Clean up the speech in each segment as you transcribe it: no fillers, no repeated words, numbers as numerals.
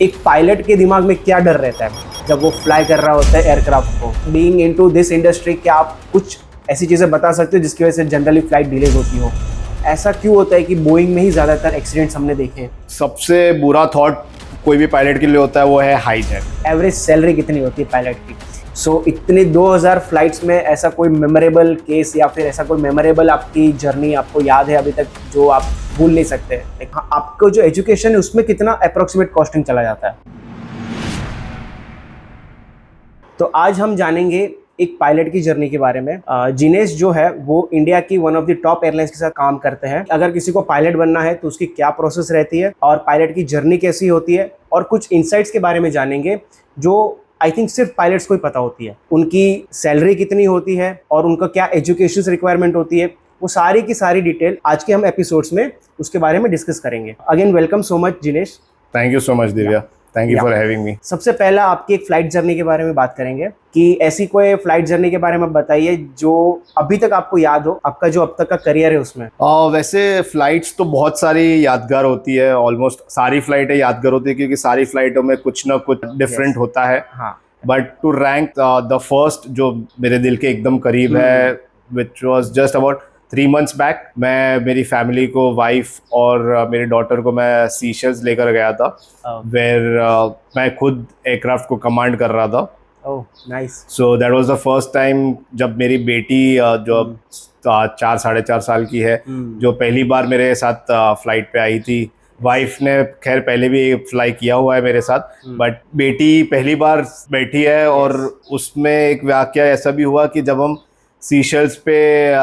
एक पायलट के दिमाग में क्या डर रहता है जब वो फ्लाई कर रहा होता है एयरक्राफ्ट को? बीइंग इनटू दिस इंडस्ट्री, क्या आप कुछ ऐसी चीज़ें बता सकते हो जिसकी वजह से जनरली फ्लाइट डिलेज होती हो? ऐसा क्यों होता है कि बोइंग में ही ज़्यादातर एक्सीडेंट्स हमने देखे हैं? सबसे बुरा थॉट कोई भी पायलट के लिए होता है वो है हाईजैक। एवरेज सैलरी कितनी होती है पायलट की? सो इतने 2000 फ्लाइट्स में ऐसा कोई मेमोरेबल केस या फिर ऐसा कोई मेमोरेबल आपकी जर्नी आपको याद है अभी तक जो आप भूल नहीं सकते? आपको जो एजुकेशन है उसमें कितना अप्रोक्सीमेट कॉस्टिंग चला जाता है? तो आज हम जानेंगे एक पायलट की जर्नी के बारे में। जिनेश जो है वो इंडिया की one of the top airlines के साथ काम करते हैं। अगर किसी को पायलट बनना है तो उसकी क्या प्रोसेस रहती है और पायलट की जर्नी कैसी होती है, और कुछ इंसाइट्स के बारे में जानेंगे जो आई थिंक सिर्फ पायलट्स को ही पता होती है। उनकी सैलरी कितनी होती है और उनका क्या एजुकेशन रिक्वायरमेंट होती है, वो सारी की सारी डिटेल आज के हम एपिसोड्स में उसके बारे में डिस्कस करेंगे। Again welcome so much Jinesh. Thank you so much Divya, thank you for having me. सबसे पहला आपकी एक फ्लाइट जर्नी के बारे में बात करेंगे कि ऐसी कोई फ्लाइट जर्नी के बारे में बताइए जो अभी तक आपको याद हो, आपका जो अब तक का करियर है उसमें। वैसे फ्लाइट्स तो बहुत सारी यादगार होती है, ऑलमोस्ट सारी फ्लाइटें यादगार होती है क्योंकि सारी फ्लाइटों में कुछ ना कुछ डिफरेंट होता है। हाँ, but to rank the first जो मेरे दिल के एकदम करीब है, which was just about 3 months back, मैं मेरी फैमिली को, वाइफ और मेरी डॉटर को मैं सीशेल्स लेकर गया था, वेयर मैं खुद एयरक्राफ्ट को कमांड कर रहा था। Oh nice. So that was the first time जब मेरी बेटी जो 4-4.5 साल की है, जो पहली बार मेरे साथ फ्लाइट पे आई थी। वाइफ ने खैर पहले भी फ्लाई किया हुआ है मेरे साथ, बट बेटी पहली बार बैठी है। और उसमें एक वाकया ऐसा भी हुआ कि जब हम सीशेल्स पे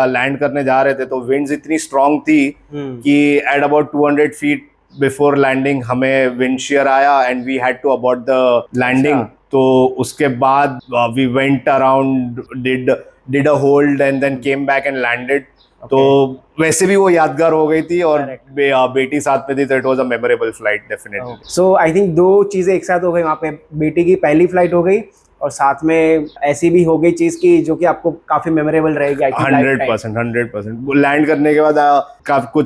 लैंड करने जा रहे थे तो विंड्स इतनी स्ट्रांग थी कि at about 200 feet before landing हमें विंड शेयर आया and we had to abort the landing. तो उसके बाद we went around, did a hold and then came back and landed. तो वैसे भी वो यादगार हो गई थी और बेटी साथ में थी, तो it was a memorable flight definitely. So I think दो चीजें एक साथ हो गई वहाँ पे, बेटी की पहली फ्लाइट हो गई और साथ में ऐसी भी हो गई चीज की जो कि आपको काफी मेमोरेबल रहेगी। 100% लैंड करने के बाद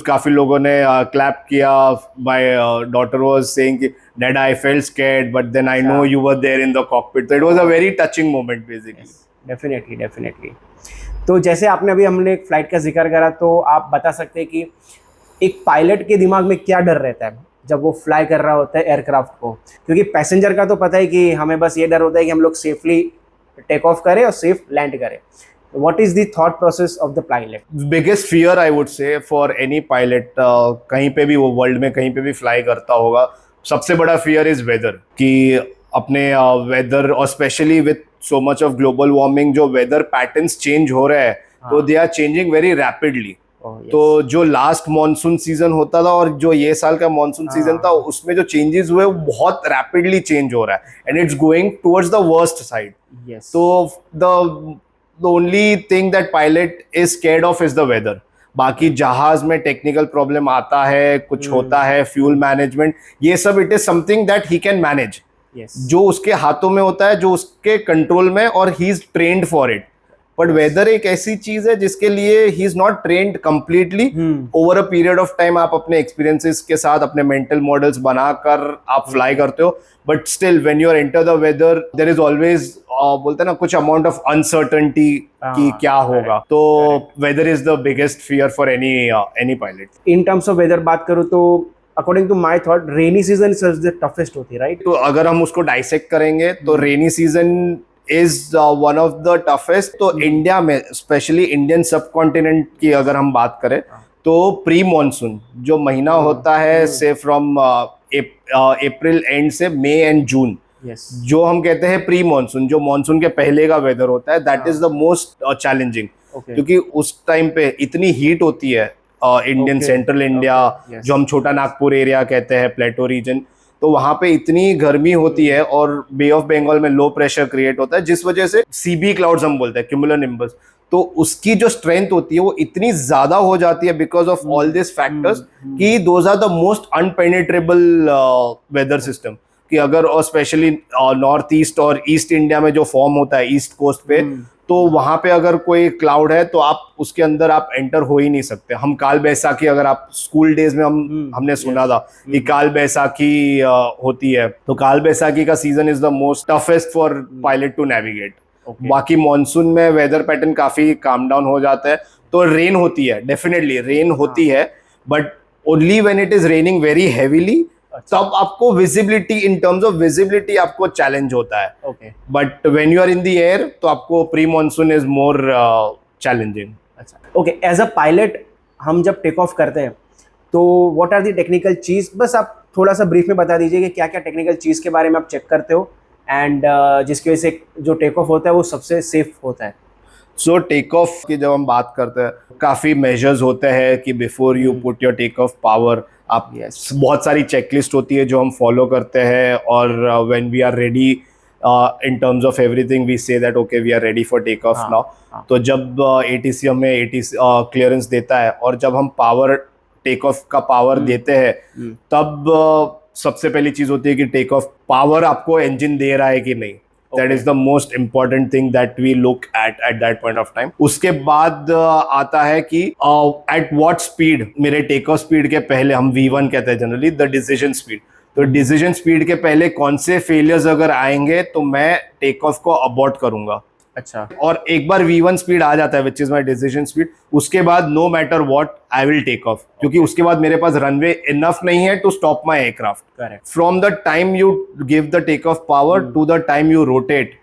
काफी लोगों ने क्लैप किया। माय डॉटर वाज सेइंग कि dad I felt scared but then I know you were there in the cockpit. तो it was a very touching moment basically. Definitely. तो जैसे आपने अभी हमने एक फ्लाइट का जिक्र करा, तो आप बता सकते हैं कि एक पायलट के दिमाग में क्या डर रहता है जब वो फ्लाई कर रहा होता है एयरक्राफ्ट को? क्योंकि पैसेंजर का तो पता है कि हमें बस ये डर होता है कि हम लोग सेफली टेक ऑफ करें और सेफ लैंड करें। What is the thought process of the pilot? Biggest fear I would say for any pilot, कहीं पे भी वो वर्ल्ड में कहीं पे भी फ्लाई करता होगा, सबसे बड़ा फियर इज वेदर। कि अपने वेदर और specially with so much of global warming जो वेदर पैटर्न्स चेंज हो रहे हैं, तो they are changing very rapidly. तो जो लास्ट मॉनसून सीजन होता था और जो ये साल का मॉनसून सीजन था, उसमें जो चेंजेस हुए वो बहुत रैपिडली चेंज हो रहा है and it's going towards the worst side. तो the only thing that pilot is scared of is the weather. बाकी जहाज में टेक्निकल प्रॉब्लम आता है, कुछ होता है, फ्यूल मैनेजमेंट, ये सब it is something that he can manage, जो उसके हाथों में होता है, जो उसके कंट्रोल में, और he is trained for it. But weather एक ऐसी चीज है जिसके लिए he is not trained completely. Over a period of time आप अपने एक्सपीरियंसेस के साथ अपने मेंटल मॉडल्स बनाकर आप फ्लाई करते हो, but still when you are enter the weather there is always बोलते हैं ना कुछ अमाउंट ऑफ अनसर्टेनिटी कि क्या होगा। तो weather is the biggest fear for any pilot. In terms of weather बात करूँ तो according to my thought rainy season is the toughest होती है, राइट? तो अगर हम उसको डाइसेक्ट करेंगे तो रेनी season is one of the toughest. तो इंडिया में स्पेशली इंडियन सब कॉन्टिनेंट की अगर हम बात करें तो प्री मॉनसून जो महीना होता है, से फ्रॉम अप्रैल एंड से मई एंड जून, जो हम कहते हैं प्री मॉनसून, जो मॉनसून के पहले का वेदर होता है, that is the most challenging. क्योंकि उस टाइम पे इतनी हीट होती है, इंडियन सेंट्रल इंडिया जो हम छोटा नागपुर एरिया कहते हैं, प्लेटो रीजन, तो वहां पे इतनी गर्मी होती है और बे ऑफ बंगाल में लो प्रेशर क्रिएट होता है, जिस वजह से सीबी क्लाउड्स हम बोलते हैं, क्यूमुलोनिम्बस, तो उसकी जो स्ट्रेंथ होती है वो इतनी ज्यादा हो जाती है because of all this factors कि those are the most unpenetrable weather system. कि अगर और स्पेशली नॉर्थ ईस्ट और ईस्ट इंडिया में जो फॉर्म होता है ईस्ट कोस्ट पे, तो वहां पे अगर कोई क्लाउड है तो आप उसके अंदर आप एंटर हो ही नहीं सकते। हम काल बैसाखी, अगर आप स्कूल डेज में हमने सुना था कि काल बैसाखी होती है, तो काल बैसाखी का season is the most toughest for pilot to navigate. बाकी मॉनसून में वेदर पैटर्न काफी काम डाउन हो जाता है, तो रेन होती है, डेफिनेटली रेन होती है, but only when it is raining very heavily, तब आपको visibility, in terms of visibility आपको चैलेंज होता है। Okay, but when you are in the air तो आपको pre monsoon is more challenging. अच्छा, ओके। एज अ पायलट हम जब टेक ऑफ करते हैं तो व्हाट आर द टेक्निकल चीज, बस आप थोड़ा सा ब्रीफ में बता दीजिए कि क्या क्या टेक्निकल चीज के बारे में आप चेक करते हो एंड जिसकी वजह से जो टेक ऑफ होता है वो सबसे सेफ होता है। सो टेक ऑफ की जब हम बात करते हैं, काफी मेजर्स होते हैं कि before you put your take off power, आप बहुत सारी चेकलिस्ट होती है जो हम फॉलो करते हैं, और when we are ready in terms of everything we say that okay we are ready for take off now. तो जब एटीसी हमें एटीसी क्लियरेंस देता है और जब हम पावर टेक ऑफ का पावर देते हैं, तब सबसे पहली चीज होती है कि टेक ऑफ पावर आपको इंजन दे रहा है कि नहीं। That is the most important thing that we look at that point of time. उसके बाद आता है कि at what speed, मेरे टेक ऑफ स्पीड के पहले, हम V1 कहते हैं जनरली, द डिसीजन स्पीड। तो डिसीजन स्पीड के पहले कौन से फेलियर्स अगर आएंगे तो मैं टेक ऑफ को अबॉर्ट करूंगा। अच्छा, और एक बार V1 स्पीड आ जाता है which is my decision speed, उसके बाद no matter what I will take off, क्योंकि उसके बाद मेरे पास रनवे इनफ नहीं है to stop my aircraft. Correct. From the time you give the take off power to the time you rotate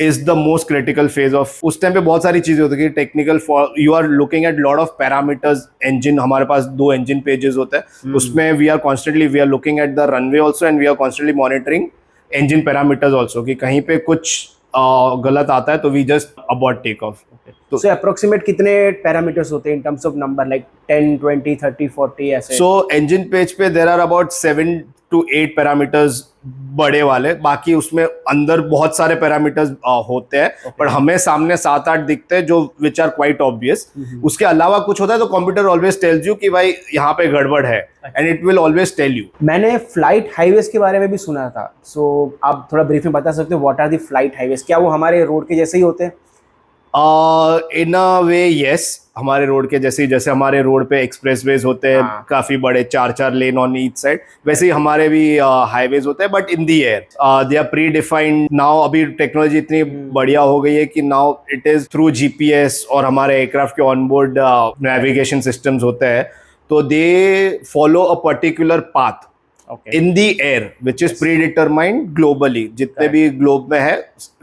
is the most critical phase of. उस time पे बहुत सारी चीजें होती है technical, you are looking at lot of parameters. Engine, हमारे पास 2 engine pages होते हैं, उसमें we are looking at the runway also and we are constantly monitoring engine parameters also, कि कहीं पे कुछ गलत आता है तो we just abort take off. तो सो अप्रोक्सीमेट कितने पैरामीटर्स होते हैं in terms of number, like 10, 20, 30, 40 ऐसे? सो इंजन पेज पे there are about 7 to 8 parameters बड़े वाले, बाकी उसमें अंदर बहुत सारे पैरामीटर्स होते हैं, पर हमें सामने 7-8 दिखते हैं जो विच आर क्वाइट ऑब्वियस। उसके अलावा कुछ होता है तो कंप्यूटर ऑलवेज टेल्स यू कि भाई यहाँ पे गड़बड़ है, and it will always tell you. मैंने फ्लाइट हाईवेज के बारे में भी सुना था, सो आप थोड़ा ब्रीफ में बता सकते हो what are the flight highways? क्या वो हमारे रोड के जैसे ही होते हैं? इन अ वे यस, हमारे रोड के जैसे हमारे रोड पे एक्सप्रेसवेज होते हैं, काफी बड़े 4-4 लेन ऑन ईच साइड, वैसे ही हमारे भी हाईवेज होते हैं, but in the air they are pre defined now. अभी टेक्नोलॉजी इतनी बढ़िया हो गई है कि now it is through GPS, और हमारे एयरक्राफ्ट के ऑनबोर्ड नेविगेशन सिस्टम्स होते हैं, तो they follow a particular path in the air which is pre determined globally. जितने भी ग्लोब में है,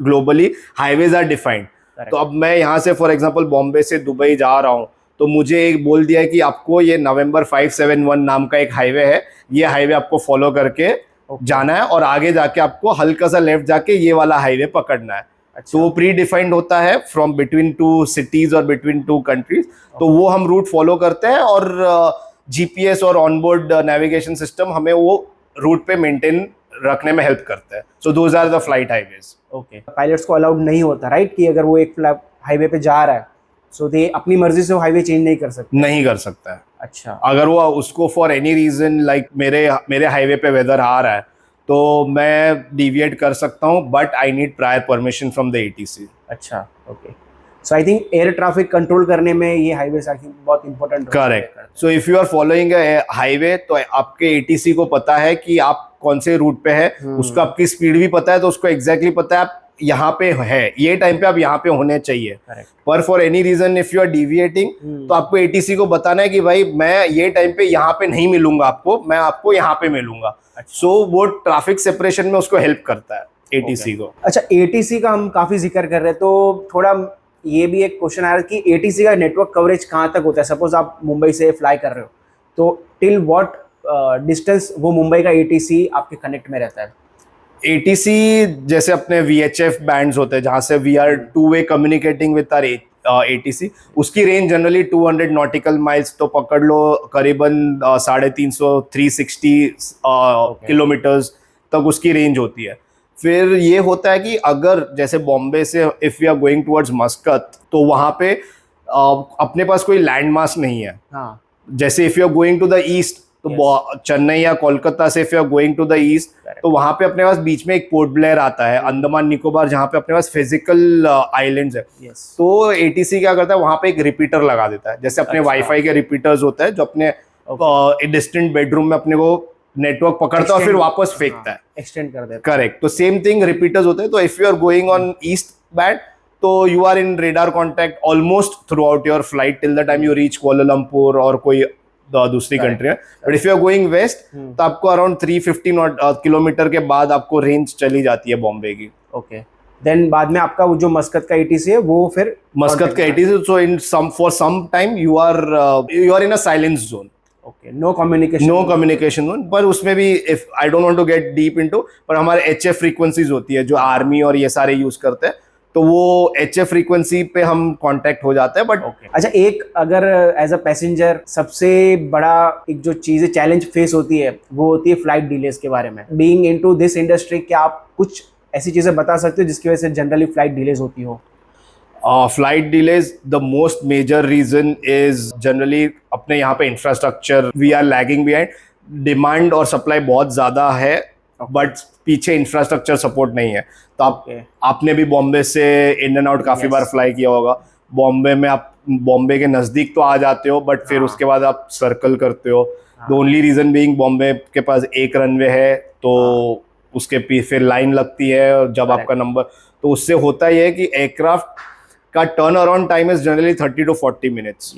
ग्लोबली हाईवेज आर डिफाइंड। तो अब मैं यहाँ से फॉर एग्जांपल बॉम्बे से दुबई जा रहा हूँ, तो मुझे एक बोल दिया है कि आपको ये नवंबर 571 नाम का एक हाईवे है, ये हाईवे आपको फॉलो करके जाना है, और आगे जाके आपको हल्का सा लेफ्ट जाके ये वाला हाईवे पकड़ना है। तो वो प्री डिफाइंड होता है फ्रॉम बिटवीन 2 सिटीज और बिटवीन 2 कंट्रीज, तो वो हम रूट फॉलो करते हैं, और जीपीएस और ऑनबोर्ड नेविगेशन सिस्टम हमें वो रूट पे मेंटेन रखने में हेल्प करता है। So those are the flight highways. Okay, pilots को अलाउड नहीं होता राइट कि अगर वो एक हाईवे पे जा रहा है, सो दे अपनी मर्जी से वो हाईवे चेंज नहीं कर सकते? नहीं कर सकता है। अच्छा, अगर वो उसको फॉर एनी रीजन, लाइक मेरे हाईवे पे वेदर आ रहा है तो मैं डिविएट कर सकता हूँ, but I need prior permission from the ATC. अच्छा, okay. So I think air traffic control करने में ये हाईवेज आखिर बहुत important. Correct. So if you are following highway, तो आपके एटीसी को पता है कि आप कौन से रूट पे है, उसको आपकी स्पीड भी पता है, तो उसको एग्जैक्टली पता है आप यहाँ पे है, ये टाइम पे आप यहाँ पे होने चाहिए। पर for any reason if you are deviating, तो आपको एटीसी को बताना है कि भाई मैं ये टाइम पे यहाँ पे नहीं मिलूंगा आपको, मैं आपको यहाँ पे मिलूंगा। सो वो ट्रैफिक सेपरेशन में उसको हेल्प करता है एटीसी को। अच्छा, एटीसी का हम काफी जिक्र कर रहे हैं, तो थोड़ा ये भी एक क्वेश्चन आ रहा है कि एटीसी का नेटवर्क कवरेज कहाँ तक होता है? सपोज आप मुंबई से फ्लाई कर रहे हो, तो टिल व्हाट डिस्टेंस वो मुंबई का एटीसी आपके कनेक्ट में रहता है? एटीसी जैसे अपने VHF बैंड्स होते हैं, जहाँ से we are 2-way communicating with our ATC, उसकी रेंज जनरली 200 नॉटिकल माइल्स, तो पकड़ लो करीबन 350-360 किलोमीटर्स तक उसकी रेंज होती है। फिर ये होता है कि अगर जैसे बॉम्बे से if we are going towards Muscat, तो वहाँ पे अपने पास कोई लैंड मास नहीं है। हाँ, जैसे if you are going to the east, तो चेन्नई या कोलकाता से if you are going to the east, तो वहां पे अपने पास बीच में एक पोर्ट ब्लेयर आता है, अंडमान निकोबार, जहाँ पे अपने पास फिजिकल आइलैंड्स है। तो एटीसी क्या करता है, वहां पे एक रिपीटर लगा देता है, जैसे अपने वाईफाई के रिपीटर्स होते हैं जो अपने डिस्टेंट बेडरूम में अपने को नेटवर्क पकड़ता है और फिर वापस फेंकता है, एक्सटेंड कर देता है। करेक्ट। तो सेम थिंग रिपीटर्स होते हैं। तो if you are going on east bound, तो you are in radar contact almost throughout your flight till the time you reach Kuala Lumpur और कोई दूसरी कंट्री है। But if you are going west, तो आपको अराउंड 350 किलोमीटर के बाद आपको रेंज चली जाती है बॉम्बे की। ओके, देन बाद में आपका वो जो मस्कत का एटीसी है वो फिर मस्कत का ATC, so in some for some time you are in a silence zone. Okay, no communication zone. पर उसमें भी if I don't want to get deep into, पर हमारे एचएफ फ्रीक्वेंसीज होती है जो आर्मी और ये सारे यूज करते हैं, तो वो एचएफ फ्रीक्वेंसी पे हम कांटेक्ट हो जाते हैं। बट अच्छा, एक अगर एज अ पैसेंजर सबसे बड़ा एक जो चीज़ चैलेंज फेस होती है वो होती है फ्लाइट डिलेज के बारे में। बीइंग इनटू दिस इंडस्ट्री, क्या आप कुछ ऐसी चीजें बता सकते हो जिसकी वजह से जनरली फ्लाइट डिलेज होती हो? Flight delays, the most major reason is generally अपने यहाँ पे infrastructure, we are lagging behind. Demand और सप्लाई बहुत ज्यादा है, बट पीछे इंफ्रास्ट्रक्चर सपोर्ट नहीं है। तो आपने भी बॉम्बे से इन एंड आउट काफी बार फ्लाई किया होगा। बॉम्बे में आप बॉम्बे के नजदीक तो आ जाते हो, बट फिर उसके बाद आप सर्कल करते हो। The only reason being Bombay के पास एक रनवे है, तो उसके फिर लाइन लगती है, और जब आपका नंबर, तो उससे होता ही है कि एयरक्राफ्ट का turn around time is generally 30 to 40 minutes.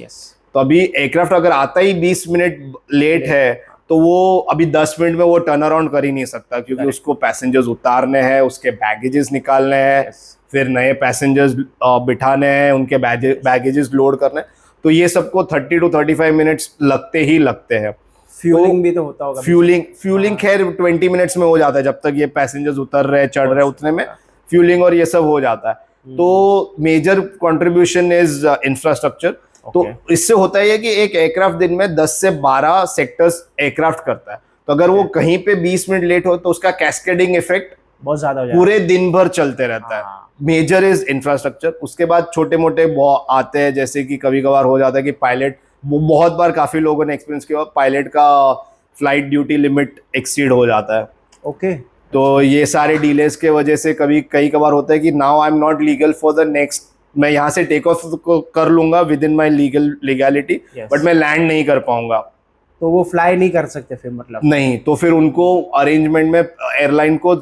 तो अभी एयरक्राफ्ट अगर आता ही 20 मिनट लेट है, तो वो अभी 10 मिनट में वो टर्न अराउंड कर ही नहीं सकता, क्योंकि उसको पैसेंजर्स उतारने हैं, उसके बैगेजेस निकालने हैं, फिर नए पैसेंजर्स बिठाने हैं, उनके बैगेजेस लोड करने हैं। तो ये सबको 30 to 35 मिनट्स लगते ही लगते हैं। फ्यूलिंग भी तो होता होगा। फ्यूलिंग खैर 20 मिनट्स में हो जाता है, जब तक ये पैसेंजर्स उतर रहे, चढ़ रहे, उतने में फ्यूलिंग और ये सब हो जाता है। तो मेजर कंट्रीब्यूशन इज इंफ्रास्ट्रक्चर। तो इससे होता है कि एक एयरक्राफ्ट दिन में 10 से 12 सेक्टर्स एयरक्राफ्ट करता है। तो अगर वो कहीं पे 20 मिनट लेट हो, तो उसका कैस्केडिंग इफेक्ट बहुत ज्यादा हो जाता है, पूरे दिन भर चलते रहता है। Major is infrastructure. उसके बाद छोटे मोटे आते हैं, जैसे कि कभी कभार हो जाता है कि पायलट, बहुत बार काफी लोगों ने एक्सपीरियंस किया, पायलट का फ्लाइट ड्यूटी लिमिट एक्सीड हो जाता है। ओके, तो ये सारे डिलेज के वजह से कई कभार होता है कि now I am not legal for the next, मैं यहाँ से टेक ऑफ कर लूंगा with in my legality, but मैं लैंड नहीं कर पाऊंगा। तो वो फ्लाई नहीं कर सकते फिर, मतलब नहीं, तो फिर उनको अरेंजमेंट में एयरलाइन को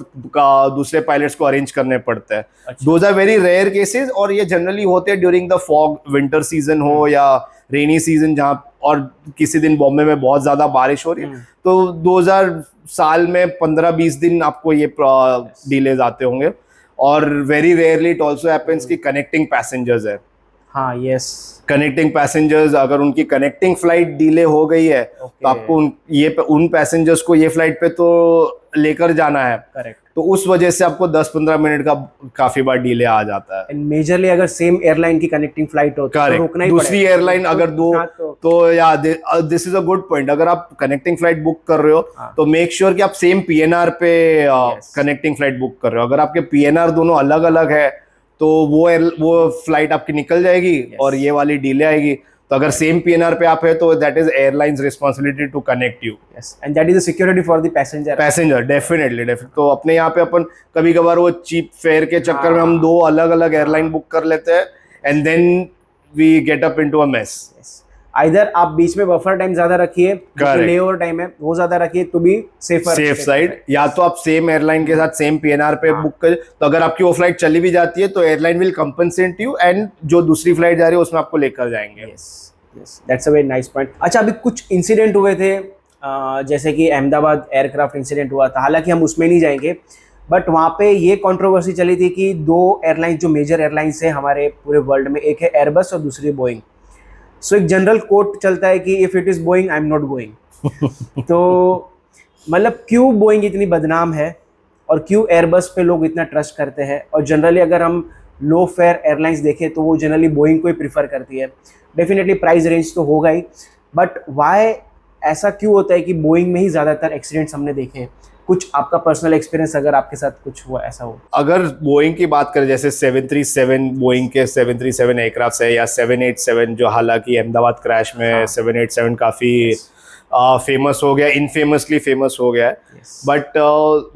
दूसरे पायलट्स को अरेंज करने पड़ते हैं। Those are very rare cases, और ये जनरली होते हैं during the fog, winter season हो या रेनी सीजन, जहाँ और किसी दिन बॉम्बे में बहुत ज्यादा बारिश हो रही है, तो 2000 साल में 15-20 दिन आपको ये डिलेज आते होंगे। और very rarely it also happens कि कनेक्टिंग पैसेंजर्स है। हाँ, यस, कनेक्टिंग पैसेंजर्स, अगर उनकी कनेक्टिंग फ्लाइट डिले हो गई है, तो आपको उन पैसेंजर्स को ये फ्लाइट पे तो लेकर जाना है। करेक्ट। तो उस वजह से आपको 10-15 मिनट का काफी बार डिले आ जाता है। मेजरली अगर सेम एयरलाइन की कनेक्टिंग फ्लाइट हो तो रोकना ही पड़ेगा। दूसरी एयरलाइन अगर दो, तो या this is a good point. अगर आप कनेक्टिंग फ्लाइट बुक कर रहे हो, तो मेक श्योर कि आप सेम पीएनआर पे कनेक्टिंग फ्लाइट बुक कर रहे हो। अगर आपके पीएनआर दोनों अलग अलग है, तो वो फ्लाइट आपकी निकल जाएगी और ये वाली डिले आएगी। तो अगर सेम पीएनआर पे आप है, तो that is airlines responsibility to connect you, and that is the security for the passenger. Definitely. तो अपने यहाँ पे अपन कभी कभार वो चीप फेयर के चक्कर में हम 2 अलग अलग एयरलाइन बुक कर लेते हैं, and then we get up into a mess. Either आप बीच में बफर टाइम ज्यादा रखिए, लेओवर टाइम है वो ज्यादा रखिए, टू बी सेफ साइड। या तो आप सेम एयरलाइन के साथ सेम पीएनआर पे बुक कर, तो अगर आपकी वो फ्लाइट चली भी जाती है, तो airline will compensate you, and जो दूसरी फ्लाइट जा रही है उसमें आपको लेकर जाएंगे। That's a very nice point. अच्छा, अभी कुछ इंसिडेंट हुए थे, जैसे कि अहमदाबाद एयरक्राफ्ट इंसिडेंट हुआ था, हालांकि हम उसमें नहीं जाएंगे, बट वहाँ पे ये कंट्रोवर्सी चली थी कि 2 एयरलाइंस जो मेजर एयरलाइंस है हमारे पूरे वर्ल्ड में, एक है एयरबस और दूसरी है बोइंग। सो एक जनरल कोट चलता है कि if it is Boeing I am not going. तो मतलब क्यों बोइंग इतनी बदनाम है और क्यों एयरबस पे लोग इतना ट्रस्ट करते हैं? और जनरली अगर हम लो फेयर एयरलाइंस देखें तो वो जनरली बोइंग को ही प्रीफर करती है। डेफिनेटली प्राइस रेंज तो होगा ही, बट वाई ऐसा क्यों होता है कि बोइंग में ही ज़्यादातर एक्सीडेंट्स हमने देखे हैं? कुछ आपका पर्सनल एक्सपीरियंस अगर आपके साथ कुछ हुआ ऐसा हो? अगर बोइंग की बात करें, जैसे 737, बोइंग के 737 एयरक्राफ्ट है, या 787 जो हालांकि अहमदाबाद क्रैश में 787 काफ़ी फेमस हो गया, इनफेमसली फेमस हो गया है. But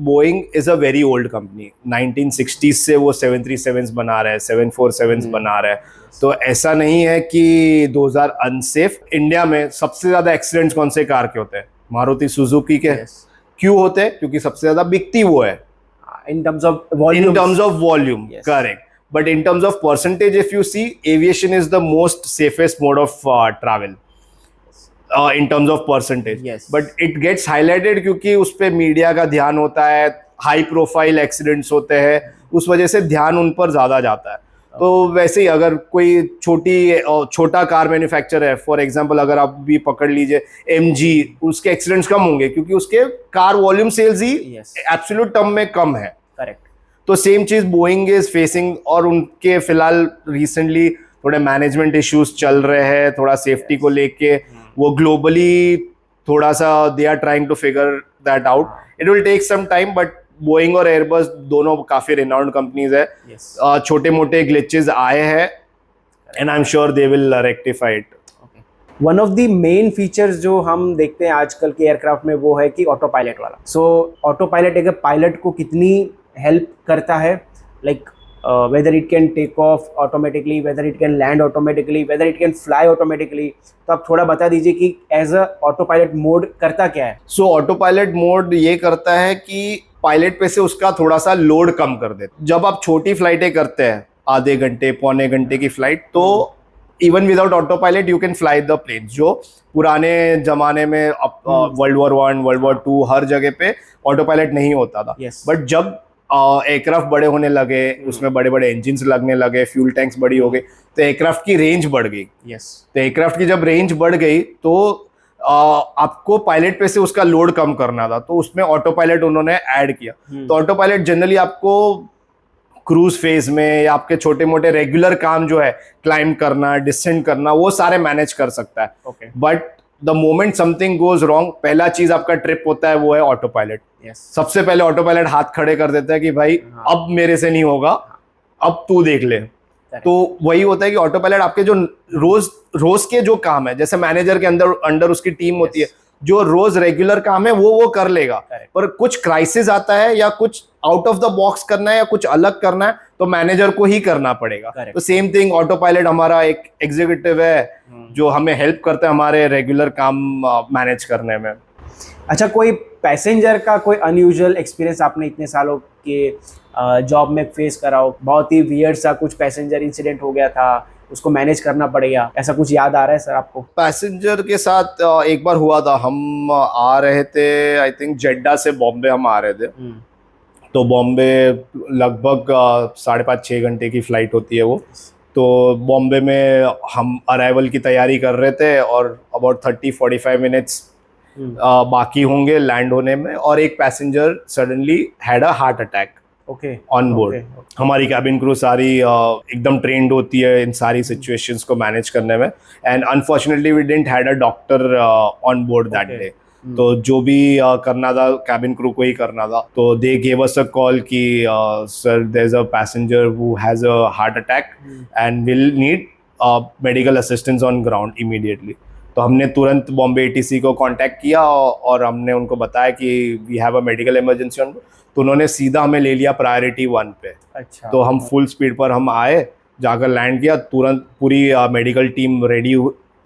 Boeing is a very old company. 1960s से वो 737s बना रहे हैं, 747s बना रहे हैं. तो ऐसा नहीं है कि 2000 अनसेफ. इंडिया में सबसे ज्यादा एक्सीडेंट्स कौन से कार के होते हैं? मारुति सुजुकी के. क्यों होते हैं? क्योंकि सबसे ज्यादा बिकती वो है. In terms of volume. In terms of volume, Yes. correct. But in terms of percentage, if you see, aviation is the most safest mode of travel. In terms of percentage. Yes. But it gets highlighted क्योंकि उस पे media का ध्यान होता है, high profile accidents होते हैं, उस वजह से ध्यान उन पर ज्यादा जाता है. तो वैसे ही अगर कोई छोटा कार मैन्युफैक्चर है, फॉर एग्जांपल अगर आप भी पकड़ लीजिए MG, उसके एक्सीडेंट्स कम होंगे क्योंकि उसके कार वॉल्यूम सेल्स ही एब्सोल्यूट टर्म में कम है. करेक्ट. तो सेम चीज बोइंग इज फेसिंग. और उनके फिलहाल रिसेंटली थोड़े मैनेजमेंट इश्यूज चल रहे हैं, थोड़ा सेफ्टी को लेके. वो ग्लोबली थोड़ा सा they are trying to figure that out. It will take some time, but Boeing और एयरबस दोनों काफी रिनाउंड कंपनीज है. छोटे मोटे ग्लिचेस आए हैं and I am sure they will rectify it. One of the main features जो हम देखते हैं आजकल के एयरक्राफ्ट में वो है कि ऑटो पायलट वाला. सो ऑटो पायलट एक पायलट को कितनी हेल्प करता है, like whether it can take off automatically, whether it can land automatically, whether it can fly automatically. तो आप थोड़ा बता दीजिए कि as a auto pilot mode करता क्या है. सो ऑटो पायलट मोड ये करता है कि पायलट पे से उसका थोड़ा सा लोड कम कर देता. जब आप छोटी फ्लाइटें करते हैं, आधे घंटे पौने घंटे की फ्लाइट, तो even without auto pilot you can fly the plane. जो पुराने जमाने में वर्ल्ड वॉर 1, वर्ल्ड वॉर 2 हर जगह पे ऑटो पायलट नहीं होता था. बट जब एयरक्राफ्ट बड़े होने लगे, उसमें बड़े बड़े इंजिन्स लगने लगे, फ्यूल टैंक्स बड़ी हो गई, तो एयरक्राफ्ट की रेंज बढ़ गई. तो एयरक्राफ्ट की जब रेंज बढ़ गई तो आपको पायलट पे से उसका लोड कम करना था, तो उसमें ऑटो पायलट उन्होंने ऐड किया. तो ऑटो पायलट जनरली आपको क्रूज फेज में या आपके छोटे मोटे रेगुलर काम जो है, क्लाइंब करना, डिसेंड करना, वो सारे मैनेज कर सकता है. But the moment something goes wrong, पहला चीज आपका ट्रिप होता है वो है ऑटो पायलट. सबसे पहले ऑटो पायलट हाथ खड़े कर देता है कि भाई अब मेरे से नहीं होगा, अब तू देख ले. तो वही होता है कि ऑटो पायलट आपके जो रोज के जो काम है, जैसे मैनेजर के अंडर उसकी टीम होती है, जो रोज रेगुलर काम है वो कर लेगा. पर कुछ क्राइसिस आता है या कुछ आउट ऑफ द बॉक्स करना है या कुछ अलग करना है, तो मैनेजर को ही करना पड़ेगा. तो सेम थिंग, ऑटो पायलट हमारा एक एग्जीक्यूटिव है जो हमें हेल्प करता है हमारे रेगुलर काम मैनेज करने में. अच्छा, कोई पैसेंजर का कोई अनयूजुअल एक्सपीरियंस आपने इतने सालों के जॉब में फेस करा हो? बहुत ही वियर्ड सा कुछ पैसेंजर इंसिडेंट हो गया था, उसको मैनेज करना पड़ेगा, ऐसा कुछ याद आ रहा है सर आपको? पैसेंजर के साथ एक बार हुआ था. हम आ रहे थे, आई थिंक जेड्डा से बॉम्बे हम आ रहे थे. तो बॉम्बे लगभग 5.5-6 घंटे की फ्लाइट होती है वो. तो बॉम्बे में हम अराइवल की तैयारी कर रहे थे और अबाउट 30-45 मिनट्स बाकी होंगे लैंड होने में, और एक passenger suddenly had a heart attack on board. हमारी कैबिन क्रू सारी एकदम ट्रेंड होती है इन सारी सिचुएशंस को मैनेज करने में, and unfortunately we didn't had a doctor on board that day. तो जो भी करना था कैबिन क्रू को ही करना था. तो they gave us a call कि sir there is a passenger who has a heart attack and will need medical assistance on ground immediately. तो हमने तुरंत बॉम्बे ATC को कांटेक्ट किया और हमने उनको बताया कि we have a medical emergency on. तो उन्होंने सीधा हमें ले लिया प्रायोरिटी 1 पे. अच्छा. तो हम फुल स्पीड पर हम आए, जाकर लैंड किया, तुरंत पूरी मेडिकल टीम रेडी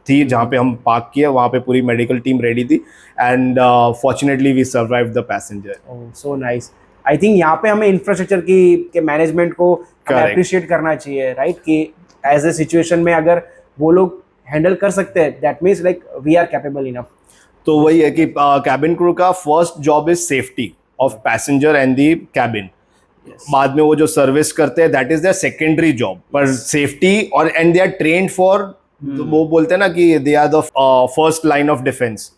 थी. जहाँ पे हम पार्क किया वहाँ पे पूरी मेडिकल टीम रेडी थी, and fortunately we survived the passenger. So nice. I think यहाँ पे हमें इंफ्रास्ट्रक्चर के मैनेजमेंट को अप्रिशिएट करना चाहिए, राइट? कि एज ए सिचुएशन में अगर वो लोग हैंडल कर सकते हैं, that means like we are capable enough. तो वही है कि कैबिन क्रू का first job is safety of passenger and the cabin. बाद में वो जो सर्विस करते हैं that is their secondary job. पर सेफ्टी और and they are trained for, वो बोलते हैं ना कि they are the first line of defence.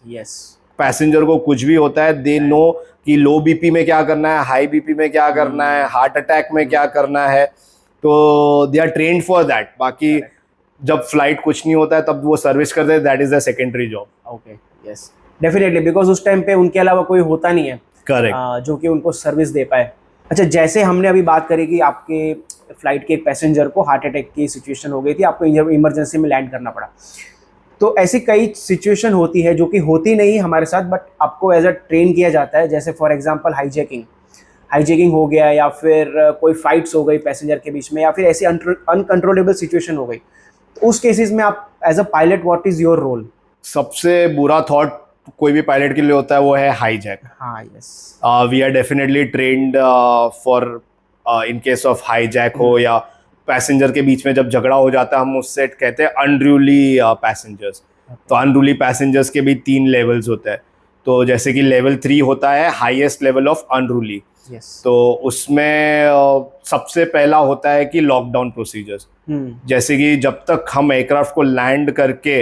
Passenger को कुछ भी होता है, दे नो कि लो बीपी में क्या करना है, हाई बीपी में क्या करना है, हार्ट अटैक में क्या करना है. तो they are trained for that. बाकी जब फ्लाइट कुछ नहीं होता है तब वो सर्विस करते हैं, that is the secondary job. Okay, yes, definitely, because उस टाइम पे उनके अलावा कोई होता नहीं है. करेक्ट. जो कि उनको सर्विस दे पाए. अच्छा, जैसे हमने अभी बात करी कि आपके फ्लाइट के एक पैसेंजर को हार्ट अटैक की सिचुएशन हो गई थी, आपको इमरजेंसी में लैंड करना पड़ा, तो ऐसी कई सिचुएशन होती है जो कि होती नहीं हमारे साथ, बट आपको एज अ ट्रेन किया जाता है। जैसे फॉर एग्जांपल हाईजैकिंग हो गया, या फिर कोई फाइट्स हो गई पैसेंजर के बीच में, या फिर ऐसी अनकंट्रोलेबल सिचुएशन हो गई। तो उस केसेस में आप as a pilot what is your role? सबसे बुरा थॉट कोई भी पायलट के लिए होता है वो है हाईजैक। हाँ, yes. We are definitely trained for in case of hijack हो या पैसेंजर के बीच में जब झगड़ा हो जाता है, हम उससे कहते हैं अनरूली पैसेंजर्स। तो अनरूली पैसेंजर्स के भी 3 लेवल्स होते हैं। तो जैसे कि लेवल 3 होता है हाईएस्ट लेवल ऑफ अनरूली। तो उसमें सबसे पहला होता है कि लॉकडाउन प्रोसीजर्स। जैसे कि जब तक हम एयरक्राफ्ट को लैंड करके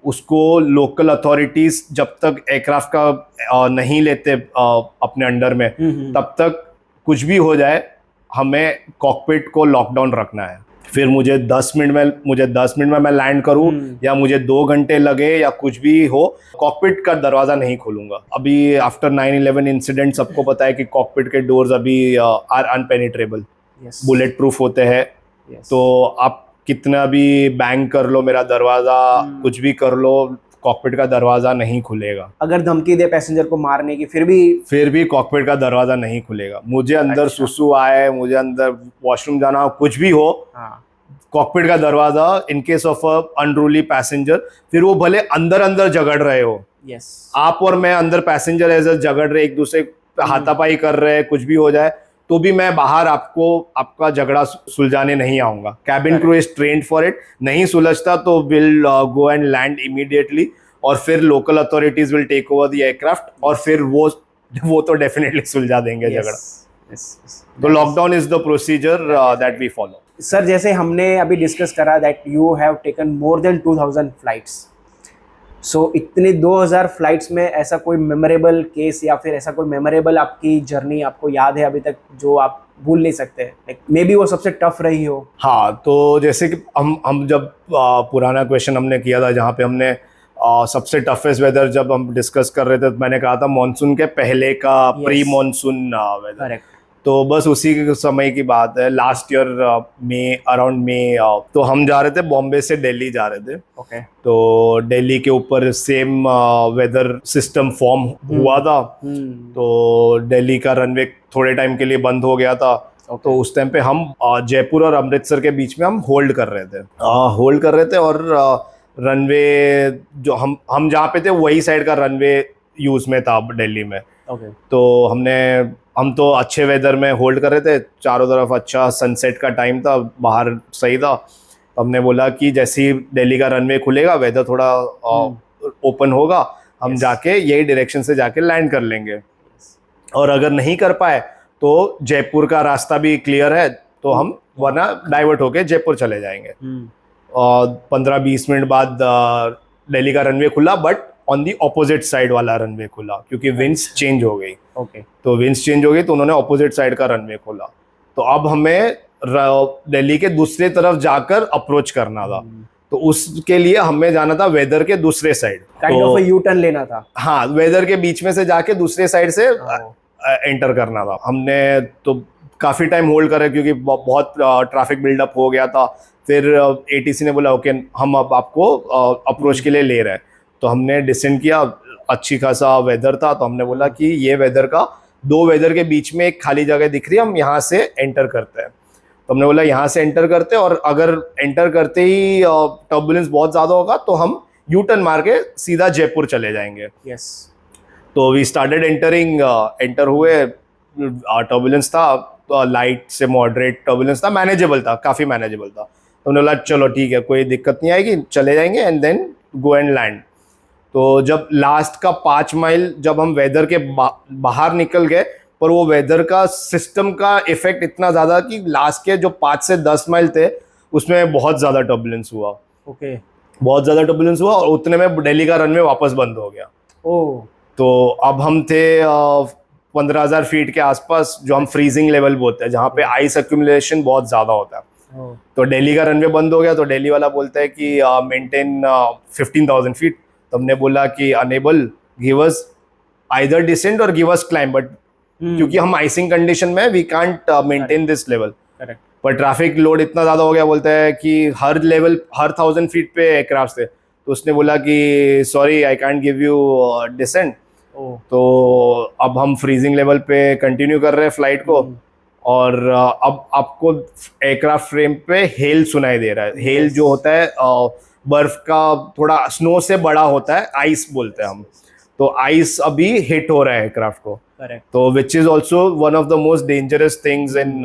उसको लोकल अथॉरिटीज जब तक एयरक्राफ्ट का नहीं लेते अपने अंडर में, तब तक कुछ भी हो जाए हमें कॉकपिट को लॉकडाउन रखना है। फिर मुझे 10 मिनट में मैं लैंड करूं या मुझे 2 घंटे लगे या कुछ भी हो, कॉकपिट का दरवाजा नहीं खोलूंगा। अभी आफ्टर 9/11 इंसिडेंट सबको पता है कि कॉकपिट के डोर्स अभी आर अनपेनिट्रेबल, बुलेट प्रूफ होते हैं। तो आप कितना भी बैंग कर लो मेरा दरवाजा, कुछ भी कर लो, कॉकपिट का दरवाजा नहीं खुलेगा। अगर धमकी दे पैसेंजर को मारने की, फिर भी कॉकपिट का दरवाजा नहीं खुलेगा। मुझे अंदर सुसु आए, मुझे अंदर वॉशरूम जाना हो, कुछ भी हो, कॉकपिट का दरवाजा इन केस ऑफ अनरूली पैसेंजर, फिर वो भले अंदर झगड़ रहे हो, आप और मैं अंदर पैसेंजर एज झगड़ रहे, एक दूसरे हाथापाई कर रहे, कुछ भी हो जाए, तो भी मैं बाहर आपका झगड़ा सुलझाने नहीं आऊंगा। Cabin crew is trained for it. नहीं सुलझता तो will go and land immediately, और फिर local authorities will take over the aircraft, और फिर वो तो डेफिनेटली सुलझा देंगे झगड़ा। तो lockdown is the procedure that we follow. Sir, जैसे हमने अभी डिस्कस करा that you have taken more than 2000 flights, so इतने 2000 फ्लाइट्स में ऐसा कोई मेमोरेबल केस या फिर ऐसा कोई मेमोरेबल आपकी जर्नी आपको याद है अभी तक जो आप भूल नहीं सकते, लाइक मे बी वो सबसे टफ रही हो? हाँ, तो जैसे कि हम जब पुराना क्वेश्चन हमने किया था जहाँ पे हमने सबसे टफेस्ट वेदर जब हम डिस्कस कर रहे थे, तो मैंने कहा था मॉनसून के पहले का प्री मॉनसून वेदर। करेक्ट। तो बस उसी समय की बात है, लास्ट ईयर अराउंड मई, तो हम जा रहे थे बॉम्बे से दिल्ली जा रहे थे। ओके। तो दिल्ली के ऊपर सेम वेदर सिस्टम फॉर्म हुआ था। तो दिल्ली का रनवे थोड़े टाइम के लिए बंद हो गया था। तो उस टाइम पे हम जयपुर और अमृतसर के बीच में हम होल्ड कर रहे थे और रनवे जो हम जहाँ पे थे वही साइड का रनवे यूज में था दिल्ली में। तो हम तो अच्छे वेदर में होल्ड कर रहे थे, चारों तरफ अच्छा सनसेट का टाइम था, बाहर सही था। हमने बोला कि जैसे ही दिल्ली का रनवे खुलेगा, वेदर थोड़ा ओपन होगा, हम जाके यही डायरेक्शन से जाके लैंड कर लेंगे। और अगर नहीं कर पाए तो जयपुर का रास्ता भी क्लियर है, तो हम वरना डाइवर्ट होके जयपुर चले जाएंगे। और 15-20 मिनट बाद दिल्ली का रनवे खुला, but on the opposite side वाला रनवे खुला, क्योंकि विंड्स चेंज हो गई। तो विंड्स चेंज हो गई तो उन्होंने ऑपोजिट साइड का रनवे खोला। तो अब हमें दिल्ली के दूसरे तरफ जाकर अप्रोच करना था। तो उसके लिए हमें जाना था वेदर के दूसरे side, kind of U turn लेना था। हाँ, वेदर के बीच में से जाके दूसरे साइड से एंटर करना था। हमने तो काफ़ी टाइम होल्ड करा क्योंकि बहुत ट्रैफिक बिल्डअप हो गया था। फिर एटीसी ने बोला ओके, हम अब आपको अप्रोच के लिए ले रहे हैं। तो हमने डिसेंड किया, अच्छी खासा वेदर था, तो हमने बोला कि ये वेदर का 2 वेदर के बीच में एक खाली जगह दिख रही है, हम यहाँ से एंटर करते हैं। तो हमने बोला यहाँ से एंटर करते हैं, और अगर एंटर करते ही टर्बुलेंस बहुत ज़्यादा होगा तो हम यू टर्न मार के सीधा जयपुर चले जाएंगे। तो वी स्टार्टेड एंटरिंग, एंटर हुए, टर्बुलेंस था, लाइट से मॉडरेट टर्बुलेंस था, मैनेजेबल था, काफ़ी मैनेजेबल था। तो हमने बोला चलो ठीक है, कोई दिक्कत नहीं आएगी, चले जाएंगे and then go and land. तो जब लास्ट का 5 माइल जब हम वेदर के बाहर निकल गए, पर वो वेदर का सिस्टम का इफेक्ट इतना ज़्यादा कि लास्ट के जो 5 से 10 माइल थे उसमें बहुत ज़्यादा टर्बुलेंस हुआ। बहुत ज़्यादा टर्बुलेंस हुआ, और उतने में दिल्ली का रनवे वापस बंद हो गया। तो अब हम थे 15,000 फीट के आसपास, जो हम फ्रीजिंग लेवल बोलते हैं, जहाँ पे आइस एक्यूमुलेशन बहुत ज़्यादा होता है। तो दिल्ली का रनवे बंद हो गया। तो दिल्ली वाला बोलता है कि मेंटेन 15,000 फीट। तो हमने बोला कि unable, give us either descent और गिव अस क्लाइंब, बट क्योंकि हम आइसिंग कंडीशन में we can't maintain this level. पर ट्रैफिक लोड इतना ज़्यादा हो गया, बोलता है कि हर लेवल, हर 1000 फीट पे एयरक्राफ्ट थे। तो उसने बोला कि sorry I can't give you descent. तो अब हम फ्रीजिंग लेवल पे कंटिन्यू कर रहे हैं फ्लाइट को, और अब आपको एयरक्राफ्ट फ्रेम पे हेल सुनाई दे रहा है। हेल जो होता है बर्फ का थोड़ा स्नो से बड़ा होता है, आइस बोलते हैं हम। तो आइस अभी हिट हो रहा है एयरक्राफ्ट को, तो which is also one of the most dangerous things in